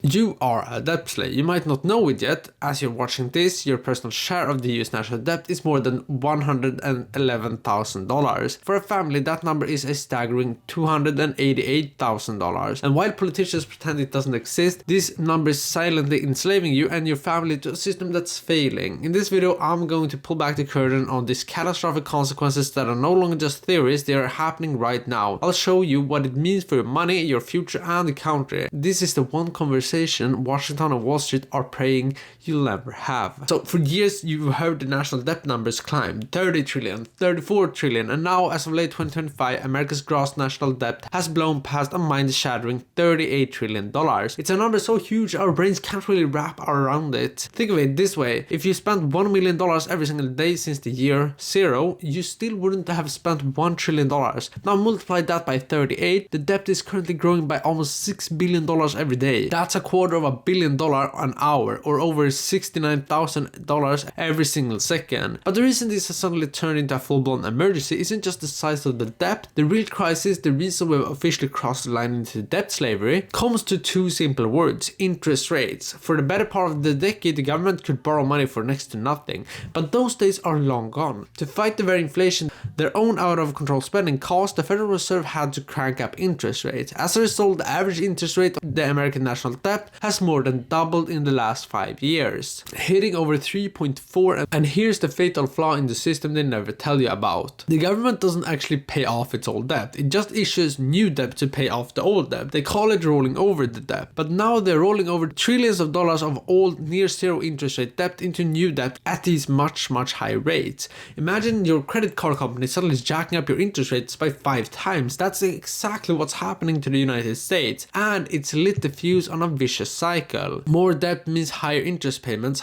You are a debt slave. You might not know it yet. As you're watching this, your personal share of the US national debt is more than $111,000. For a family, that number is a staggering $288,000. And while politicians pretend it doesn't exist, this number is silently enslaving you and your family to a system that's failing. In this video, I'm going to pull back the curtain on these catastrophic consequences that are no longer just theories, they are happening right now. I'll show you what it means for your money, your future, and the country. This is the one conversation Washington and Wall Street are praying you'll never have. So for years you've heard the national debt numbers climb, 30 trillion, 34 trillion, and now as of late 2025, America's gross national debt has blown past a mind-shattering $38 trillion. It's a number so huge our brains can't really wrap around it. Think of it this way, if you spent $1 million every single day since the year zero, you still wouldn't have spent $1 trillion. Now multiply that by 38, the debt is currently growing by almost $6 billion every day. That's a $250 million an hour, or over $69,000 every single second. But the reason this has suddenly turned into a full-blown emergency isn't just the size of the debt. The real crisis, the reason we've officially crossed the line into debt slavery, comes to two simple words: interest rates. For the better part of the decade, the government could borrow money for next to nothing, but those days are long gone. To fight the very inflation their own out-of-control spending caused, the Federal Reserve had to crank up interest rates. As a result, the average interest rate of the American national debt has more than doubled in the last 5 years, hitting over 3.4. And here's the fatal flaw in the system they never tell you about. The government doesn't actually pay off its old debt, it just issues new debt to pay off the old debt. They call it rolling over the debt, but now they're rolling over trillions of dollars of old near zero interest rate debt into new debt at these much higher rates. Imagine your credit card company suddenly jacking up your interest rates by 5 times. That's exactly what's happening to the United States, and it's lit the fuse on a vicious cycle. More debt means higher interest payments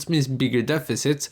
means bigger deficits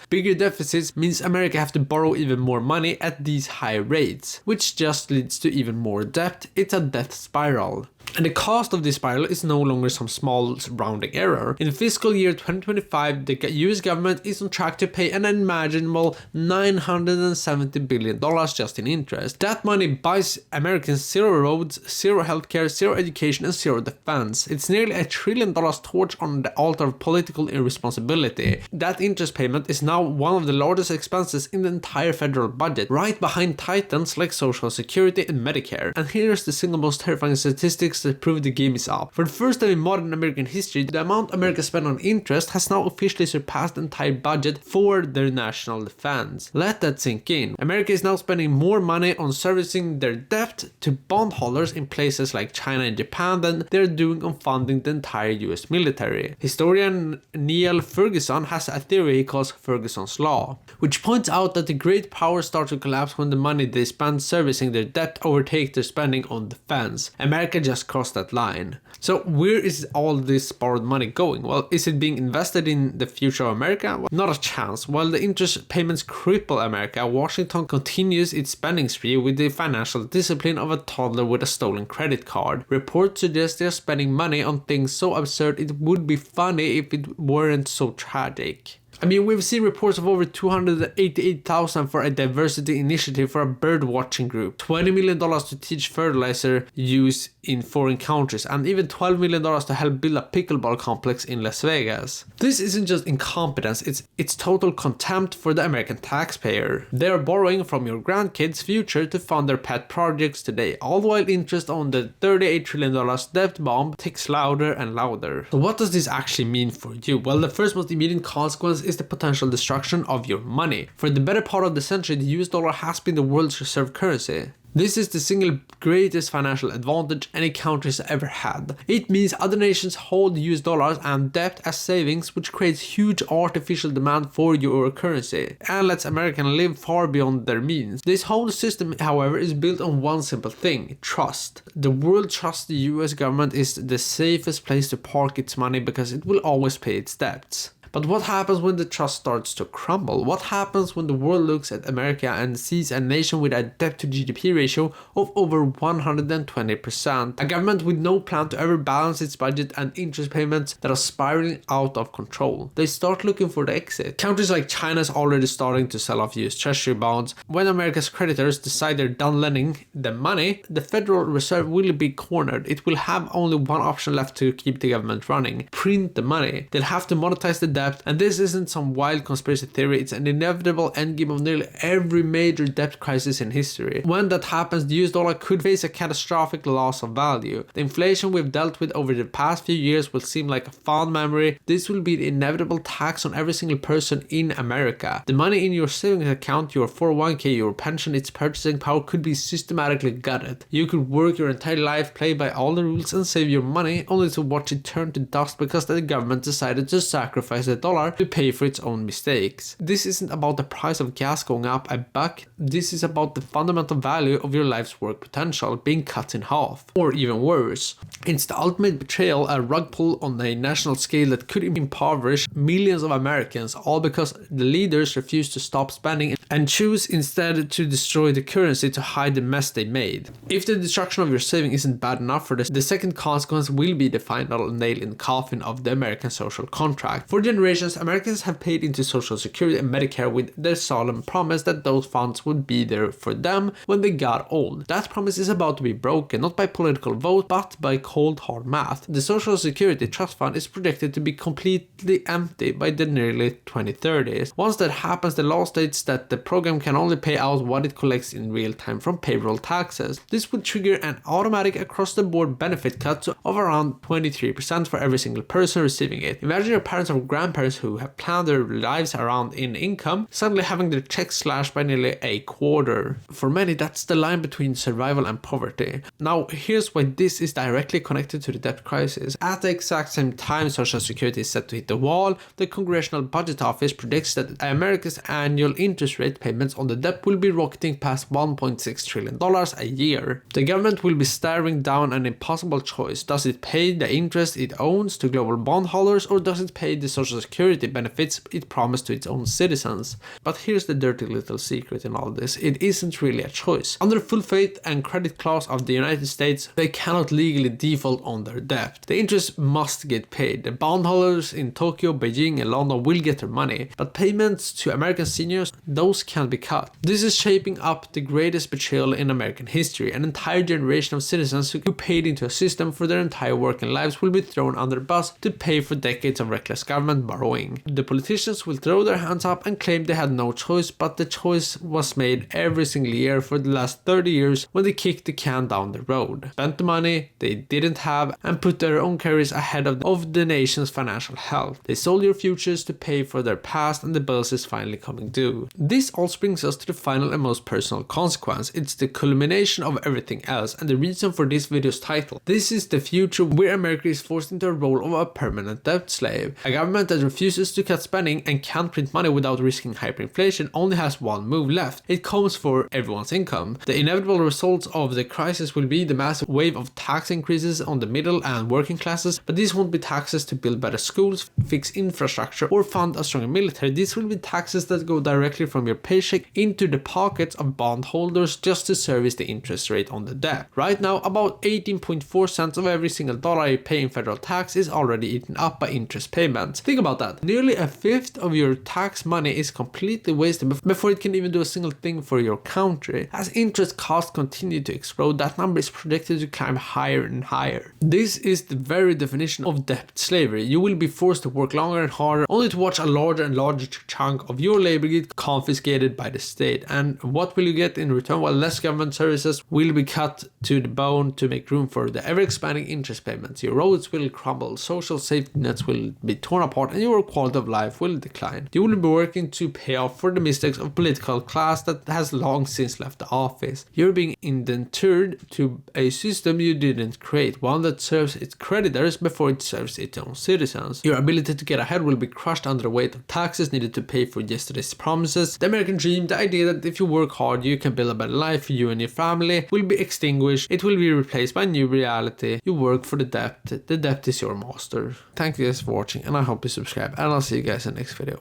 means America have to borrow even more money at these high rates, which just leads to even more debt. It's a death spiral. And the cost of this spiral is no longer some small rounding error. In fiscal year 2025, the US government is on track to pay an unimaginable $970 billion just in interest. That money buys Americans zero roads, zero healthcare, zero education, and zero defense. It's nearly $1 trillion torched on the altar of political irresponsibility. That interest payment is now one of the largest expenses in the entire federal budget, right behind titans like Social Security and Medicare. And here's the single most terrifying statistics that prove the game is up. For the first time in modern American history, the amount America spent on interest has now officially surpassed the entire budget for their national defense. Let that sink in. America is now spending more money on servicing their debt to bondholders in places like China and Japan than they're doing on funding the entire US military. Historian Neil Ferguson has a theory he calls Ferguson's Law, which points out that the great powers start to collapse when the money they spend servicing their debt overtakes their spending on defense. America just crossed that line. So where is all this borrowed money going? Well, is it being invested in the future of America? Well, not a chance. While the interest payments cripple America, Washington continues its spending spree with the financial discipline of a toddler with a stolen credit card. Reports suggest they're spending money on things so absurd it would be funny if it weren't so tragic. I mean, we've seen reports of over $288,000 for a diversity initiative for a bird watching group, $20 million to teach fertilizer use in foreign countries, and even $12 million to help build a pickleball complex in Las Vegas. This isn't just incompetence, it's total contempt for the American taxpayer. They're borrowing from your grandkids' future to fund their pet projects today, all while interest on the $38 trillion debt bomb ticks louder and louder. So what does this actually mean for you? Well, the first most immediate consequence is the potential destruction of your money. For the better part of the century, the US dollar has been the world's reserve currency. This is the single greatest financial advantage any country has ever had. It means other nations hold US dollars and debt as savings, which creates huge artificial demand for your currency and lets Americans live far beyond their means. This whole system, however, is built on one simple thing: trust. The world trusts the US government is the safest place to park its money because it will always pay its debts. But what happens when the trust starts to crumble? What happens when the world looks at America and sees a nation with a debt to GDP ratio of over 120%? A government with no plan to ever balance its budget and interest payments that are spiraling out of control. They start looking for the exit. Countries like China is already starting to sell off US Treasury bonds. When America's creditors decide they're done lending them money, the Federal Reserve will be cornered. It will have only one option left to keep the government running: print the money. They'll have to monetize the debt, and this isn't some wild conspiracy theory, it's an inevitable endgame of nearly every major debt crisis in history. When that happens, the US dollar could face a catastrophic loss of value. The inflation we've dealt with over the past few years will seem like a fond memory. This will be the inevitable tax on every single person in America. The money in your savings account, your 401k, your pension, its purchasing power could be systematically gutted. You could work your entire life, play by all the rules, and save your money only to watch it turn to dust because the government decided to sacrifice the dollar to pay for its own mistakes. This isn't about the price of gas going up a buck. This is about the fundamental value of your life's work potential being cut in half. Or even worse. It's the ultimate betrayal, a rug pull on a national scale that could impoverish millions of Americans, all because the leaders refuse to stop spending and choose instead to destroy the currency to hide the mess they made. If the destruction of your saving isn't bad enough for this, the second consequence will be the final nail in the coffin of the American social contract. For generations, Americans have paid into Social Security and Medicare with their solemn promise that those funds would be there for them when they got old. That promise is about to be broken, not by political vote, but by cold hard math. The Social Security Trust Fund is predicted to be completely empty by the nearly 2030s. Once that happens, the law states that the program can only pay out what it collects in real time from payroll taxes. This would trigger an automatic across-the-board benefit cut of around 23% for every single person receiving it. Imagine your parents or grandparents who have planned their lives around in income suddenly having their checks slashed by nearly a quarter. For many, that's the line between survival and poverty. Now, here's why this is directly connected to the debt crisis. At the exact same time Social Security is set to hit the wall, the Congressional Budget Office predicts that America's annual interest rate payments on the debt will be rocketing past $1.6 trillion a year. The government will be staring down an impossible choice. Does it pay the interest it owns to global bondholders, or does it pay the Social Security benefits it promised to its own citizens? But here's the dirty little secret in all this. It isn't really a choice. Under full faith and credit clause of the United States, they cannot legally default on their debt. The interest must get paid. The bondholders in Tokyo, Beijing, and London will get their money, but payments to American seniors, those can be cut. This is shaping up the greatest betrayal in American history. An entire generation of citizens who paid into a system for their entire working lives will be thrown under the bus to pay for decades of reckless government borrowing. The politicians will throw their hands up and claim they had no choice, but the choice was made every single year for the last 30 years when they kicked the can down the road, spent the money they didn't have, and put their own careers ahead of the nation's financial health. They sold your futures to pay for their past, and the bills is finally coming due. This also brings us to the final and most personal consequence. It's the culmination of everything else, and the reason for this video's title. This is the future where America is forced into a role of a permanent debt slave. A government that refuses to cut spending and can't print money without risking hyperinflation only has one move left. It comes for everyone's income. The inevitable results of the crisis will be the massive wave of tax increases on the middle and working classes, but these won't be taxes to build better schools, fix infrastructure, or fund a stronger military. These will be taxes that go directly from your paycheck into the pockets of bondholders just to service the interest rate on the debt. Right now, about 18.4 cents of every single dollar you pay in federal tax is already eaten up by interest payments. Think about that. Nearly a fifth of your tax money is completely wasted before it can even do a single thing for your country. As interest costs continue to explode, that number is predicted to climb higher and higher. This is the very definition of debt slavery. You will be forced to work longer and harder only to watch a larger and larger chunk of your labor get confiscated by the state. And what will you get in return? Well, less government services will be cut to the bone to make room for the ever-expanding interest payments. Your roads will crumble, social safety nets will be torn apart, and your quality of life will decline. You will be working to pay off for the mistakes of political class that has long since left the office. You're being indentured to a system you didn't create, one that serves its creditors before it serves its own citizens. Your ability to get ahead will be crushed under the weight of taxes needed to pay for yesterday's promises. The American dream, the idea that if you work hard you can build a better life for you and your family, will be extinguished. It will be replaced by a new reality. You work for the debt. The debt is your master. Thank you guys for watching, and I hope you subscribe, and I'll see you guys in the next video.